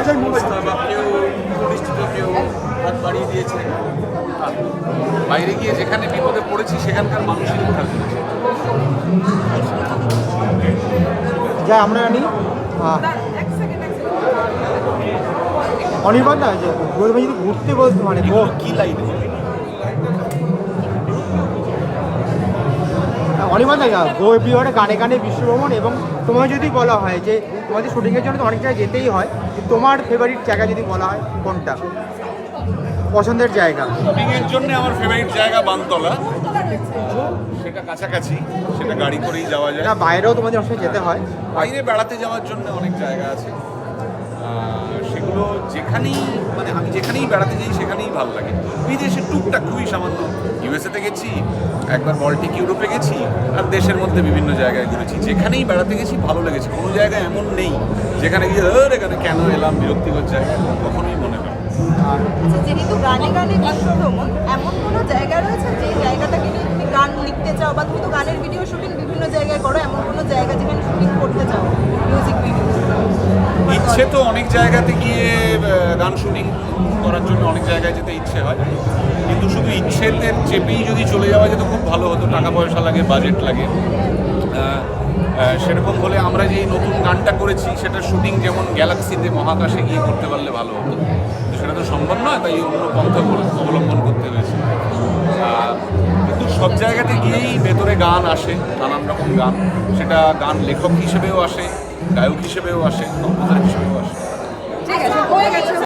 সংস্থা বা কেউ প্রতিষ্ঠিত কেউ হাত বাড়িয়ে দিয়েছে। বাইরে গিয়ে যেখানে বিপদে পড়েছি সেখানকার মানুষই উদ্ধার করেছে। যা আমরা জানি অনির্বাণ দা যে বলবে যদি ঘুরতে বলতে মানে কি লাইন অনির্বাণ দা গো এভরিওয়ারে গানে গানে বিশ্বভ্রমণ, এবং তোমায় যদি বলা হয় যে তোমাদের শুটিংয়ের জন্য তো অনেক জায়গায় যেতেই হয়, তোমার ফেভারিট জায়গা যদি বলা হয় কোনটা পছন্দের জায়গা? শুটিংয়ের জন্য আমার ফেভারিট জায়গা বানতলা, সেটা কাছাকাছি, সেটা গাড়ি করেই যাওয়া যায়। না বাইরেও তোমাদের অবশ্যই যেতে হয়? বাইরে বেড়াতে যাওয়ার জন্য অনেক জায়গা আছে, সেগুলো যেখানেই মানে আমি যেখানেই বেড়াতে যাই সেখানেই ভালো লাগে। বিদেশে টুকটাক খুবই সামান্য, ইউএসএতে গেছি একবার, বল্টিক ইউরোপে গেছি, আর দেশের মধ্যে বিভিন্ন জায়গায় ঘুরেছি। যেখানেই বেড়াতে গেছি ভালো লেগেছে, কোনো জায়গায় এমন নেই যেখানে গিয়ে এখানে কেন এলাম, বিরক্তিকর জায়গা কখনোই মনে হয়। আচ্ছা, যেহেতু গানে গানে বিশ্বভ্রমণ, এমন কোনো জায়গা রয়েছে যে জায়গাটাকে নিয়ে তুমি গান লিখতে চাও, বা তুমি তো গানের ভিডিও শুটিং বিভিন্ন জায়গায় করো, এমন কোনো জায়গা যেখানে শুটিং করতে চাও মিউজিক ভিডিও? ইচ্ছে তো অনেক জায়গাতে গিয়ে গান শুটিং করার জন্য অনেক জায়গায় যেতে ইচ্ছে হয়, কিন্তু শুধু ইচ্ছেতে চেপেই যদি চলে যাওয়া যেত খুব ভালো হতো। টাকা পয়সা লাগে, বাজেট লাগে। সেরকম হলে আমরা যে নতুন গানটা করেছি সেটার শুটিং যেমন গ্যালাক্সিতে, মহাকাশে গিয়ে করতে পারলে ভালো হতো, সেটা তো সম্ভব নয়, তাই অন্য পন্থা অবলম্বন করতে হয়েছে। কিন্তু সব জায়গাতে গিয়েই ভেতরে গান আসে, নানান রকম গান, সেটা গান লেখক হিসেবেও আসে, গায়ক হিসেবেও আসে, কম্পোজার হিসেবেও আসে।